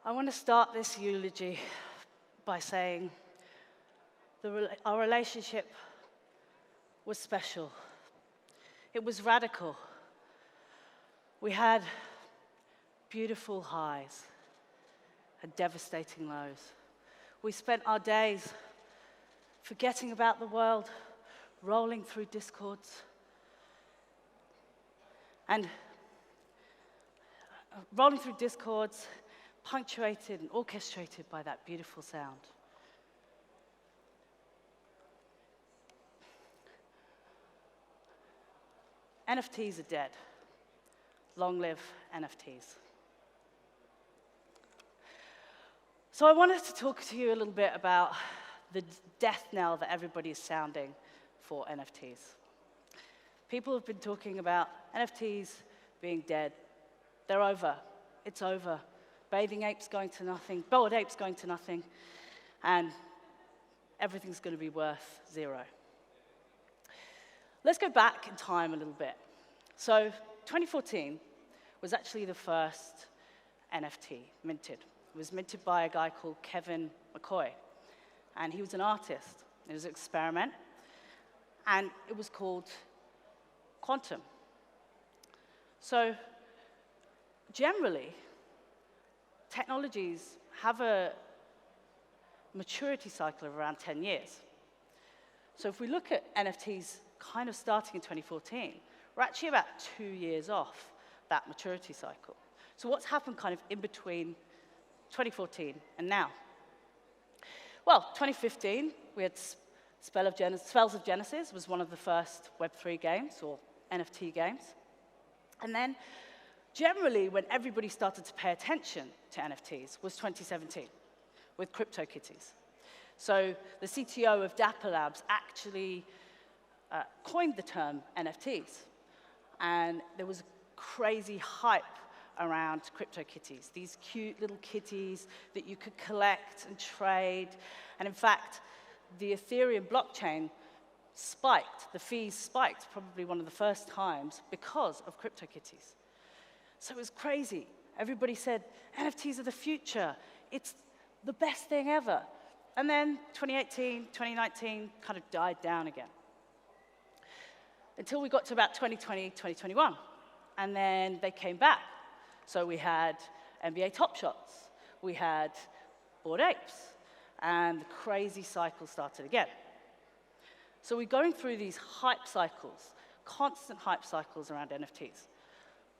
I want to start this eulogy by saying our relationship was special. It was radical. We had beautiful highs and devastating lows. We spent our days forgetting about the world, rolling through discords, punctuated and orchestrated by that beautiful sound. NFTs are dead. Long live NFTs. So I wanted to talk to you a little bit about the death knell that everybody is sounding for NFTs. People have been talking about NFTs being dead. They're over. It's over. Bathing apes going to nothing, bored apes going to nothing, and everything's going to be worth zero. Let's go back in time a little bit. So 2014 was actually the first NFT minted. It was minted by a guy called Kevin McCoy, and he was an artist. It was an experiment, and it was called Quantum. So generally, technologies have a maturity cycle of around 10 years. So if we look at NFTs kind of starting in 2014, we're actually about 2 years off that maturity cycle. So what's happened kind of in between 2014 and now? Well, 2015, we had Spells of Genesis was one of the first Web3 games, or NFT games. And then, generally, when everybody started to pay attention to NFTs was 2017, with CryptoKitties. So the CTO of Dapper Labs actually coined the term NFTs. And there was crazy hype around CryptoKitties, these cute little kitties that you could collect and trade. And in fact, the Ethereum blockchain spiked, the fees spiked probably one of the first times because of CryptoKitties. So it was crazy. Everybody said, NFTs are the future. It's the best thing ever. And then 2018, 2019 kind of died down again. Until we got to about 2020, 2021. And then they came back. So we had NBA Top Shots. We had Bored Apes. And the crazy cycle started again. So we're going through these hype cycles, constant hype cycles around NFTs.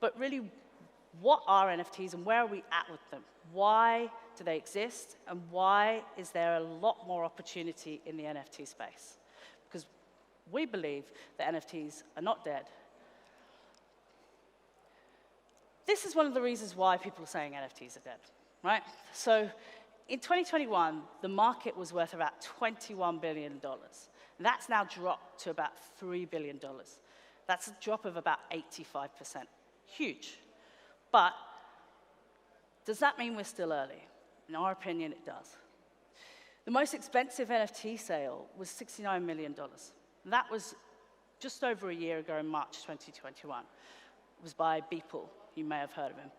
But really, what are NFTs and where are we at with them? Why do they exist? And why is there a lot more opportunity in the NFT space? Because we believe that NFTs are not dead. This is one of the reasons why people are saying NFTs are dead, right? So in 2021, the market was worth about $21 billion. That's now dropped to about $3 billion. That's a drop of about 85%. Huge. But does that mean we're still early? In our opinion, it does. The most expensive NFT sale was $69 million. And that was just over a year ago in March 2021. It was by Beeple. You may have heard of him.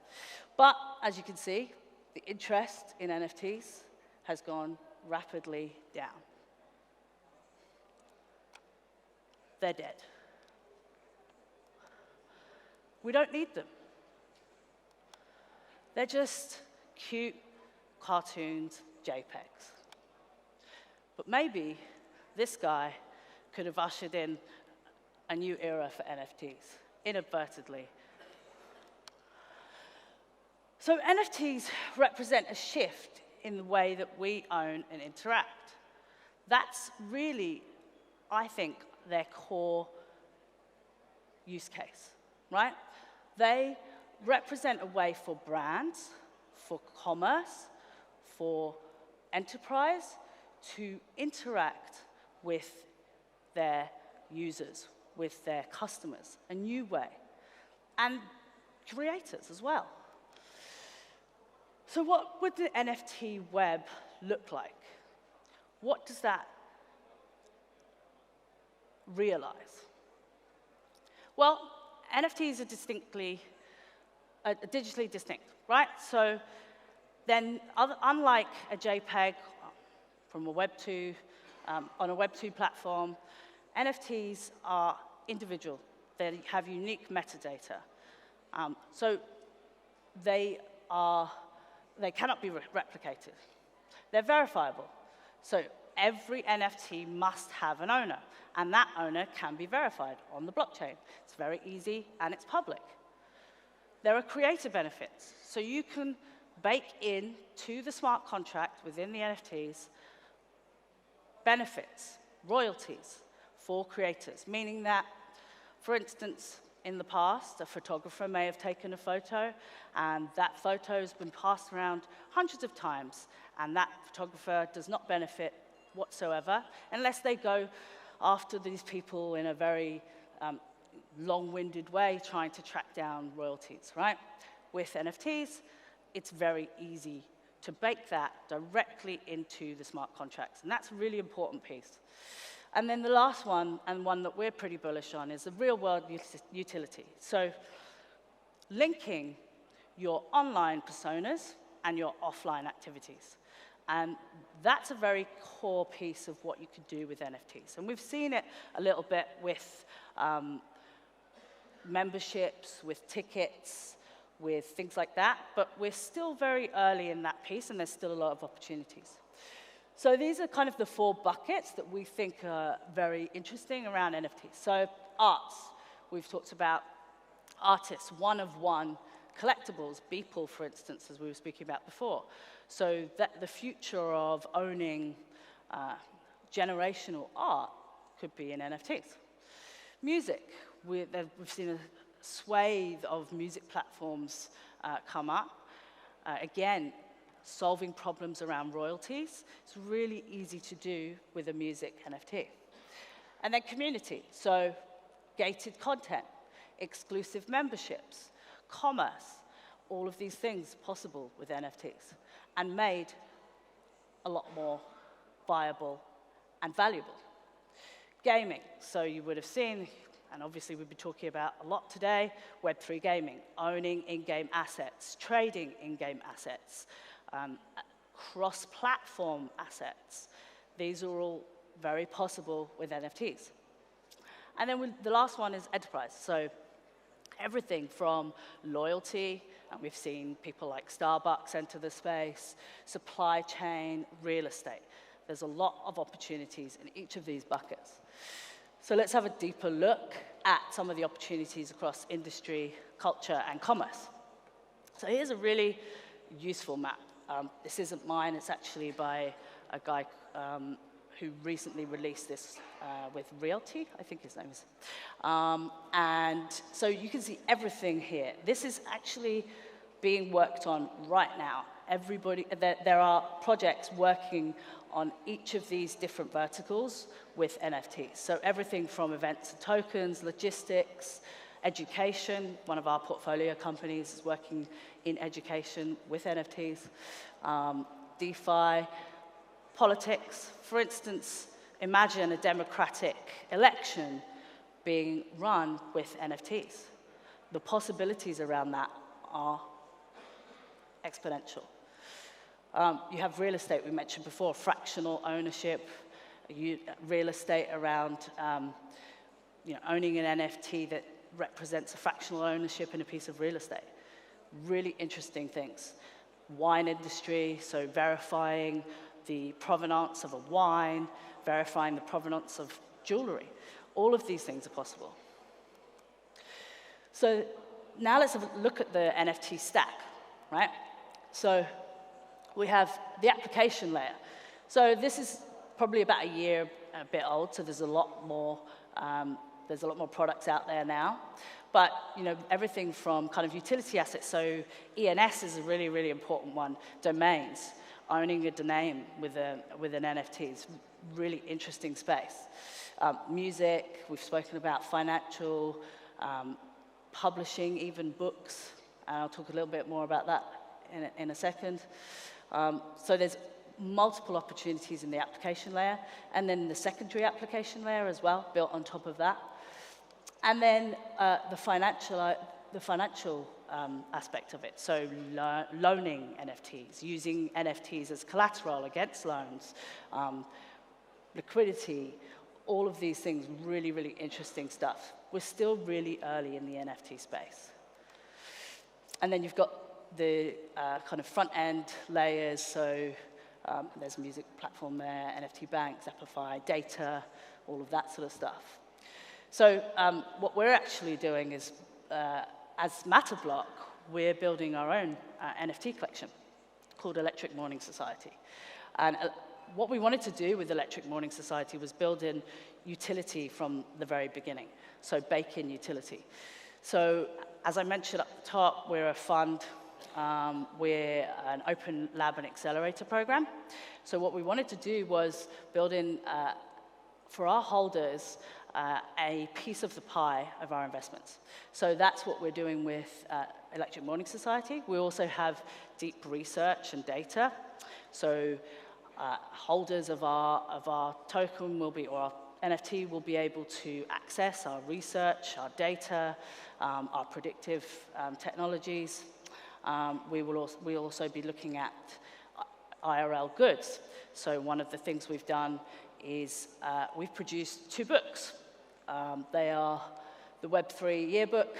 But as you can see, the interest in NFTs has gone rapidly down. They're dead. We don't need them. They're just cute cartoons, JPEGs. But maybe this guy could have ushered in a new era for NFTs, inadvertently. So NFTs represent a shift in the way that we own and interact. That's really, I think, their core use case, right? They represent a way for brands, for commerce, for enterprise to interact with their users, with their customers, a new way, and creators as well. So what would the NFT web look like? What does that realize? Well, NFTs are digitally distinct, right? So Then, unlike a JPEG from a Web2, on a Web2 platform, NFTs are individual. They have unique metadata. So they cannot be replicated. They're verifiable. So every NFT must have an owner, and that owner can be verified on the blockchain. It's very easy, and it's public. There are creator benefits. So you can bake in to the smart contract within the NFTs benefits, royalties for creators, meaning that, for instance, in the past, a photographer may have taken a photo, and that photo has been passed around hundreds of times, and that photographer does not benefit whatsoever unless they go after these people in a very long-winded way, trying to track down royalties, right? With NFTs, it's very easy to bake that directly into the smart contracts, and that's a really important piece. And then the last one, and one that we're pretty bullish on, is the real-world utility. So linking your online personas and your offline activities. And that's a very core piece of what you could do with NFTs. And we've seen it a little bit with memberships, with tickets, with things like that, but we're still very early in that piece, and there's still a lot of opportunities. So these are kind of the 4 buckets that we think are very interesting around NFTs. So arts, we've talked about artists, one-of-one collectibles, Beeple, for instance, as we were speaking about before. So that the future of owning generational art could be in NFTs. Music, we've seen a swathe of music platforms come up. Again, solving problems around royalties. It's really easy to do with a music NFT. And then community, so gated content, exclusive memberships, commerce, all of these things possible with NFTs, and made a lot more viable and valuable. Gaming, so you would have seen, and obviously we've been talking about a lot today, Web3 gaming, owning in-game assets, trading in-game assets, cross-platform assets. These are all very possible with NFTs. And then the last one is enterprise. So everything from loyalty, and we've seen people like Starbucks enter the space, supply chain, real estate. There's a lot of opportunities in each of these buckets. So let's have a deeper look at some of the opportunities across industry, culture, and commerce. So here's a really useful map. This isn't mine, it's actually by a guy who recently released this with Realty, I think his name is. And so you can see everything here. This is actually being worked on right now. There are projects working on each of these different verticals with NFTs. So everything from events and tokens, logistics, education. One of our portfolio companies is working in education with NFTs, DeFi, politics. For instance, imagine a democratic election being run with NFTs. The possibilities around that are exponential. You have real estate, we mentioned before, fractional ownership, real estate around owning an NFT that represents a fractional ownership in a piece of real estate. Really interesting things. Wine industry, so verifying the provenance of a wine, verifying the provenance of jewelry. All of these things are possible. So now let's have a look at the NFT stack, right? So we have the application layer. So this is probably about a year, a bit old, so there's a lot more products out there now. But everything from kind of utility assets, so ENS is a really, really important one. Domains, owning a domain with an NFT is really interesting space. Music, we've spoken about financial, publishing, even books. And I'll talk a little bit more about that in a second. So there's multiple opportunities in the application layer, and then the secondary application layer as well, built on top of that. And then the financial the financial aspect of it, so loaning NFTs, using NFTs as collateral against loans, liquidity, all of these things, really, really interesting stuff. We're still really early in the NFT space. And then you've got the kind of front-end layers, so there's a music platform there, NFT banks, Appify, data, all of that sort of stuff. So what we're actually doing is, as Matterblock, we're building our own NFT collection called Electric Morning Society. And what we wanted to do with Electric Morning Society was build in utility from the very beginning, so bake in utility. So as I mentioned at the top, we're a fund. We're an open lab and accelerator program. So what we wanted to do was build in, for our holders, a piece of the pie of our investments. So that's what we're doing with Electric Morning Society. We also have deep research and data. So holders of our token will be, or our NFT will be able to access our research, our data, our predictive technologies. We'll also be looking at IRL goods. So one of the things we've done is we've produced 2 books. They are the Web3 Yearbook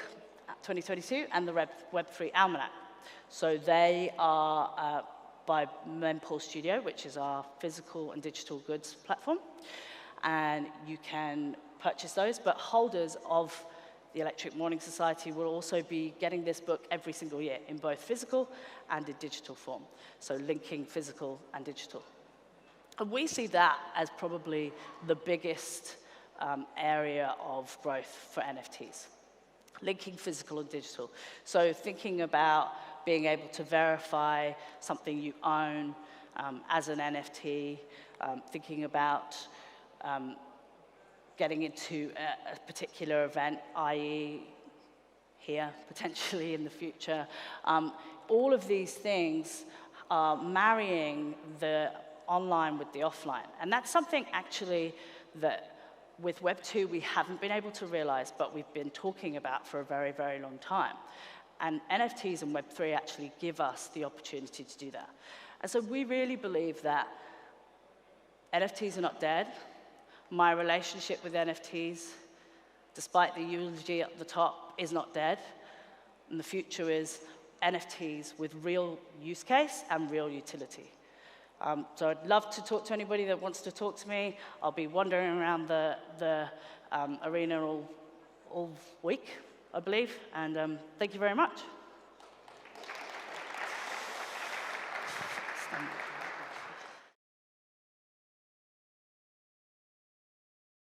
2022 and the Web3 Almanac. So they are by Mempool Studio, which is our physical and digital goods platform. And you can purchase those, but holders of the Electric Morning Society will also be getting this book every single year in both physical and in digital form. So linking physical and digital. And we see that as probably the biggest area of growth for NFTs, linking physical and digital. So thinking about being able to verify something you own as an NFT, thinking about getting into a particular event, i.e. here, potentially in the future. All of these things are marrying the online with the offline. And that's something actually that with Web 2 we haven't been able to realize, but we've been talking about for a very, very long time. And NFTs and Web 3 actually give us the opportunity to do that. And so we really believe that NFTs are not dead. My relationship with NFTs, despite the eulogy at the top, is not dead. And the future is NFTs with real use case and real utility. So I'd love to talk to anybody that wants to talk to me. I'll be wandering around the arena all week, I believe. And thank you very much.